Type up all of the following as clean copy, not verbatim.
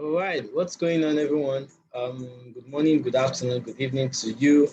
All right, what's going on, everyone? Good morning, good afternoon, good evening to you,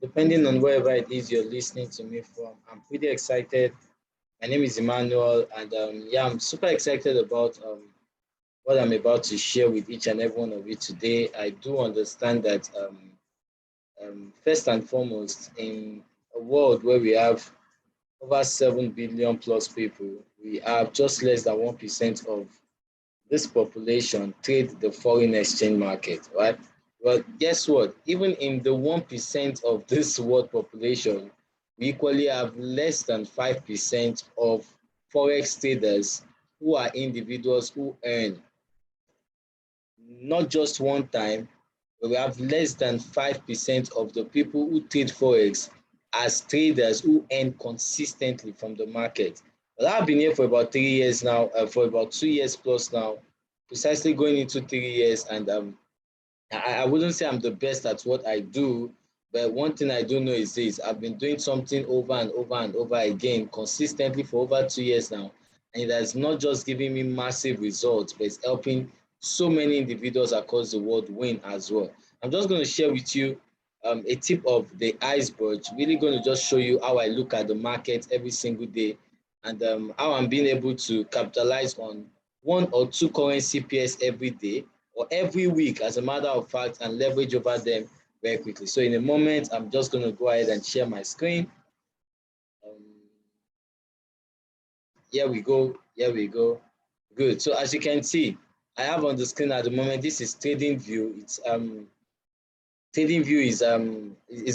depending on wherever it is you're listening to me from. I'm pretty excited. My name is Emmanuel, and yeah, I'm super excited about what I'm about to share with each and every one of you today. I do understand that first and foremost, in a world where we have over 7 billion plus people, we have just less than 1% of this population trade the foreign exchange market, right? Well, guess what? Even in the 1% of this world population, we equally have less than 5% of forex traders who are individuals who earn not just one time, but we have less than 5% of the people who trade forex as traders who earn consistently from the market. Well, I've been here for about 3 years now, for about 2 years plus now, precisely going into 3 years, and I wouldn't say I'm the best at what I do, but one thing I do know is this: I've been doing something over and over and over again consistently for over 2 years now, and it has not just given me massive results, but it's helping so many individuals across the world win as well. I'm just going to share with you a tip of the iceberg, really going to just show you how I look at the market every single day, and how I'm being able to capitalize on one or two currency pairs every day or every week, as a matter of fact, and leverage over them very quickly. So in a moment, I'm just going to go ahead and share my screen. Um, Here we go. Here we go. Good. So as you can see, I have on the screen at the moment, this is TradingView. It's TradingView is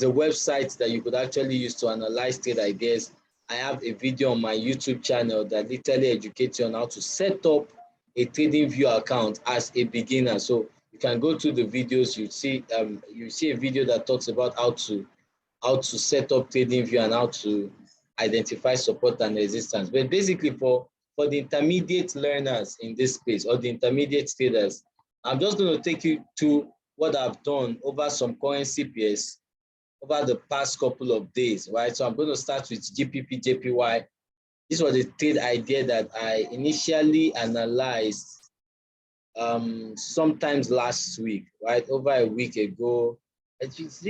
a website that you could actually use to analyze trade ideas. I have a video on my YouTube channel that literally educates you on how to set up a TradingView account as a beginner. So you can go to the videos. You see a video that talks about how to set up TradingView and how to identify support and resistance. But basically, for the intermediate learners in this space, or the intermediate traders, I'm just going to take you to what I've done over some currency pairs over the past couple of days, right? So I'm going to start with GPP, JPY. This was a trade idea that I initially analyzed sometimes last week, right? Over a week ago. It's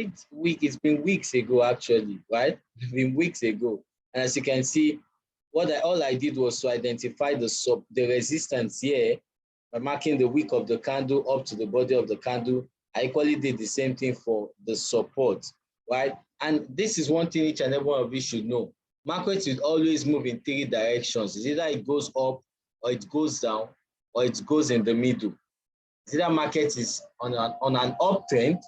been weeks ago, actually, right? It's been weeks ago. And as you can see, all I did was to identify the resistance here by marking the wick of the candle up to the body of the candle. I equally did the same thing for the support, right? And this is one thing each and every one of you should know. Markets will always move in three directions. It's either it goes up, or it goes down, or it goes in the middle. It's either market is on an uptrend,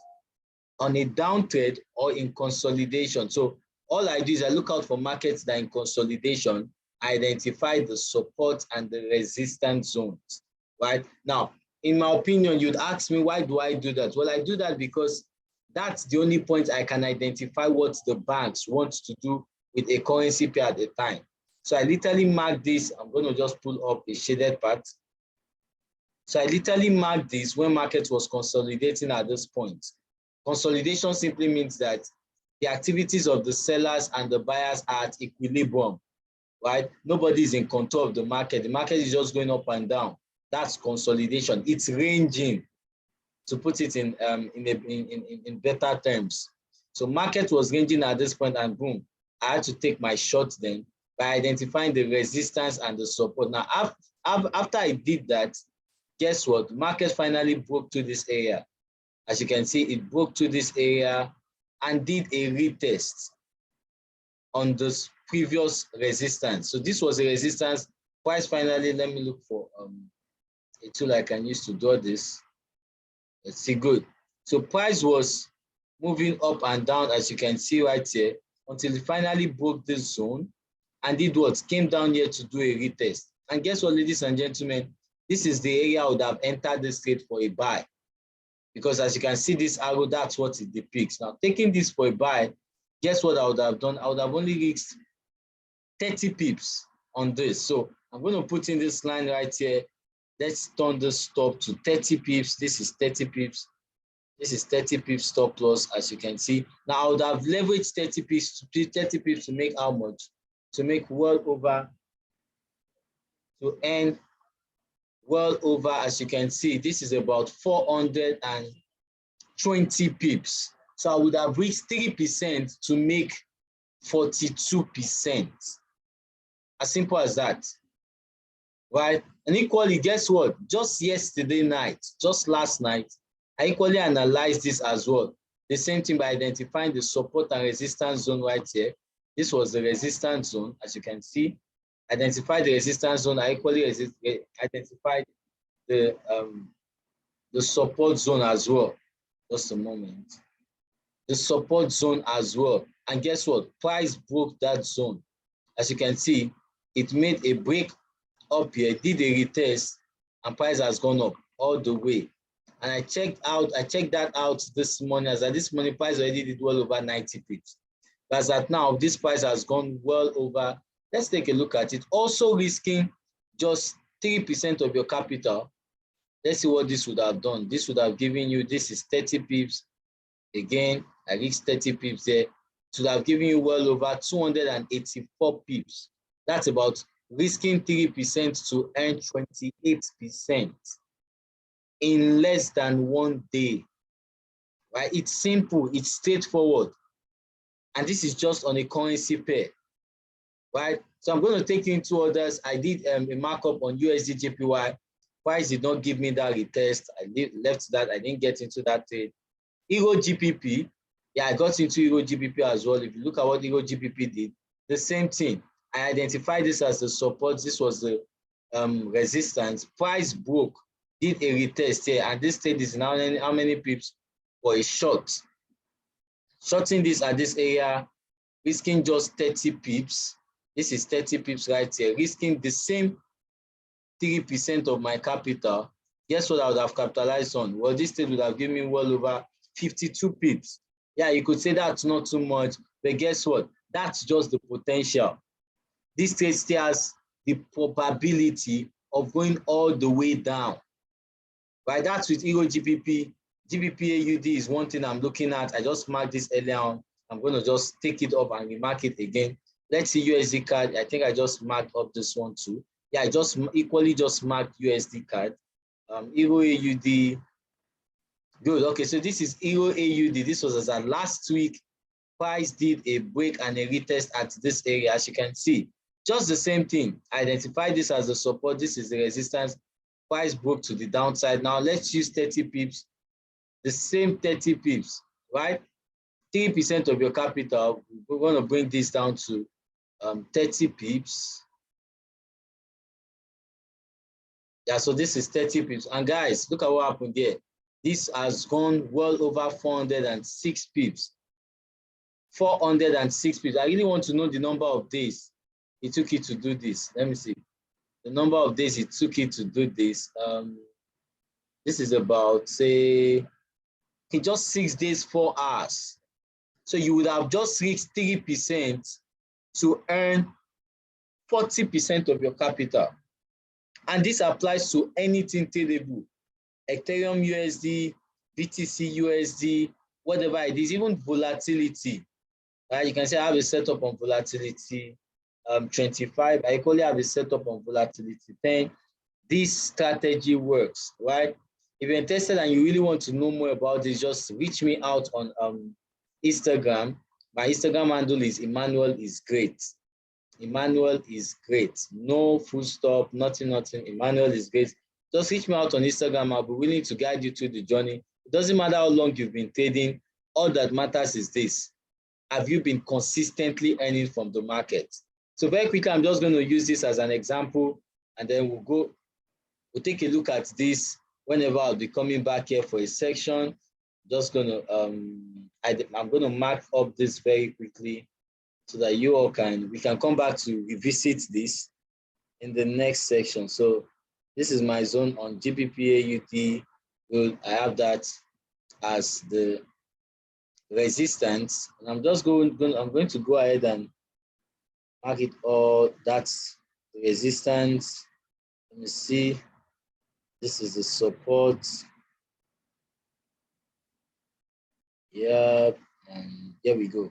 on a downtrend, or in consolidation. So all I do is I look out for markets that are in consolidation, identify the support and the resistance zones, right? Now, in my opinion, you'd ask me, why do I do that? Well, I do that because that's the only point I can identify what the banks want to do with a currency pair at a time. So I literally mark this. I'm going to just pull up a shaded part. So I literally marked this when market was consolidating at this point. Consolidation simply means that the activities of the sellers and the buyers are at equilibrium, right? Nobody is in control of the market. The market is just going up and down. That's consolidation. It's ranging, to put it in better terms. So market was ranging at this point, and boom, I had to take my shot then by identifying the resistance and the support. Now, after I did that, guess what? Market finally broke to this area. As you can see, it broke to this area and did a retest on this previous resistance. So this was a resistance. Price finally, let me look for a tool I can use to draw this. Let's see, good. So price was moving up and down, as you can see right here, until it finally broke this zone and did what? Came down here to do a retest. And guess what, ladies and gentlemen? This is the area I would have entered this trade for a buy. Because as you can see, this arrow, that's what it depicts. Now, taking this for a buy, guess what I would have done? I would have only reached 30 pips on this. So I'm going to put in this line right here. Let's turn the stop to 30 pips. This is 30 pips. This is 30 pips stop loss, as you can see. Now, I would have leveraged 30 pips to make how much? To make well over, to earn well over, as you can see, this is about 420 pips. So I would have reached 3% to make 42%. As simple as that, right? And equally, guess what? Just yesterday night, just last night, I equally analyzed this as well. The same thing by identifying the support and resistance zone right here. This was the resistance zone, as you can see. Identify the resistance zone. I equally identified the support zone as well. Just a moment. The support zone as well. And guess what? Price broke that zone. As you can see, it made a break up here, did a retest, and price has gone up all the way. And I checked that out this morning. As at this morning, price already did well over 90 pips. But as at now, this price has gone well over. Let's take a look at it. Also risking just 3% of your capital. Let's see what this would have done. This would have given you, this is 30 pips. Again, I reached 30 pips there. It would have given you well over 284 pips. That's about risking 3% to earn 28% in less than 1 day. Right? It's simple, it's straightforward. And this is just on a currency pair. Right? So I'm going to take you into others. I did a markup on USD JPY. Price did not give me that retest. I left that. I didn't get into that trade. Euro GBP, yeah, I got into Euro GBP as well. If you look at what Euro GBP did, the same thing. I identified this as the support. This was the resistance. Price broke, did a retest here, and this trade is now how many pips for a short. Shorting this at this area, risking just 30 pips. This is 30 pips right here, risking the same 3% of my capital. Guess what I would have capitalized on? Well, this trade would have given me well over 52 pips. Yeah, you could say that's not too much, but guess what? That's just the potential. This trade still has the probability of going all the way down. Right? That's with Euro GBP. GBP AUD is one thing I'm looking at. I just marked this earlier on. I'm going to just take it up and remark it again. Let's see USD card. I think I just marked up this one too. Yeah, I just equally just marked USD card. Euro AUD. Good. Okay, so this is Euro AUD. This was as at last week. Price did a break and a retest at this area, as you can see. Just the same thing. Identify this as the support. This is the resistance. Price broke to the downside. Now let's use 30 pips. The same 30 pips, right? 3% of your capital. We're going to bring this down to 30 pips. Yeah, so this is 30 pips. And guys, look at what happened there. This has gone well over 406 pips. 406 pips. I really want to know the number of days it took it to do this. Let me see. The number of days it took it to do this. This is about, say, in just 6 days, 4 hours. So you would have just reached 3% to earn 40% of your capital. And this applies to anything tradable. Ethereum USD, BTC USD, whatever it is, even volatility. You can say I have a setup on volatility 25. I equally have a setup on volatility 10. This strategy works, right? If you're interested and you really want to know more about this, just reach me out on Instagram. My Instagram handle is Emmanuel is great. Emmanuel is great. No full stop, nothing. Emmanuel is great. Just reach me out on Instagram. I'll be willing to guide you through the journey. It doesn't matter how long you've been trading. All that matters is this. Have you been consistently earning from the market? So very quickly, I'm just going to use this as an example, and then we'll take a look at this whenever I'll be coming back here for a section. Just going to, I'm going to mark up this very quickly so that you all we can come back to revisit this in the next section. So this is my zone on GBP AUD. Well, I have that as the resistance, and I'm going to go ahead and mark it all. That's the resistance. Let me see. This is the support. Yeah, and here we go.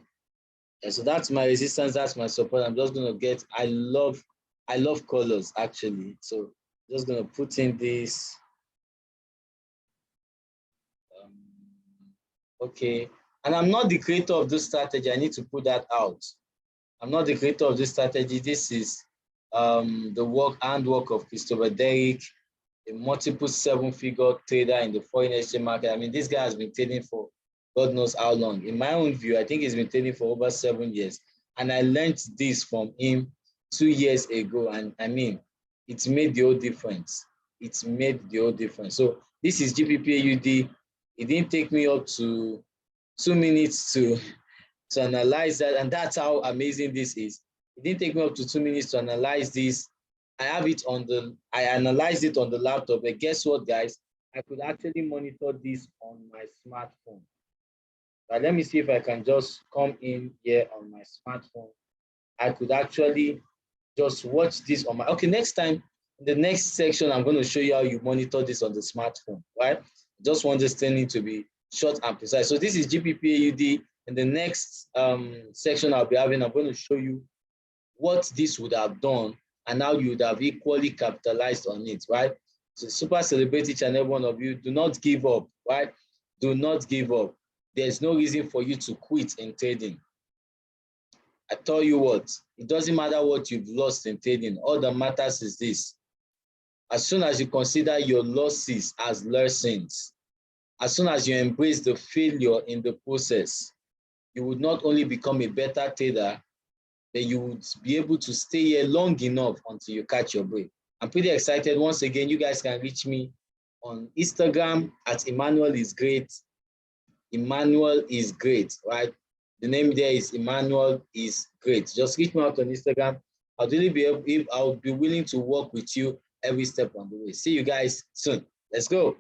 Yeah, so that's my resistance, that's my support. I'm just going to get, I love colors actually. So Just gonna put in this. Okay, and I'm not the creator of this strategy. I need to put that out. I'm not the creator of this strategy. This is the handwork of Christopher Derrick, a multiple seven-figure trader in the foreign exchange market. I mean, this guy has been trading for God knows how long. In my own view, I think he's been trading for over 7 years. And I learned this from him 2 years ago. And I mean, it's made the whole difference. It's made the whole difference. So this is GBP/AUD. It didn't take me up to 2 minutes to analyze that, and that's how amazing this is. It didn't take me up to 2 minutes to analyze this. I analyzed it on the laptop, but guess what, guys? I could actually monitor this on my smartphone. But let me see if I can just come in here on my smartphone. I could actually just watch this on my, okay, next time, in the next section, I'm going to show you how you monitor this on the smartphone, right? Just want this training to be short and precise. So this is GBP/AUD. In the next section I'm going to show you what this would have done and how you would have equally capitalized on it, right? So super celebrate each and every one of you. Do not give up, right? Do not give up. There's no reason for you to quit in trading. I tell you what, it doesn't matter what you've lost in trading. All that matters is this. As soon as you consider your losses as lessons, as soon as you embrace the failure in the process, you would not only become a better trader, but you would be able to stay here long enough until you catch your break. I'm pretty excited. Once again, you guys can reach me on Instagram at Emmanuel is great. Emmanuel is great, right? The name there is Emmanuel is great. Just reach me out on Instagram. I'll be willing to work with you every step on the way. See you guys soon. Let's go.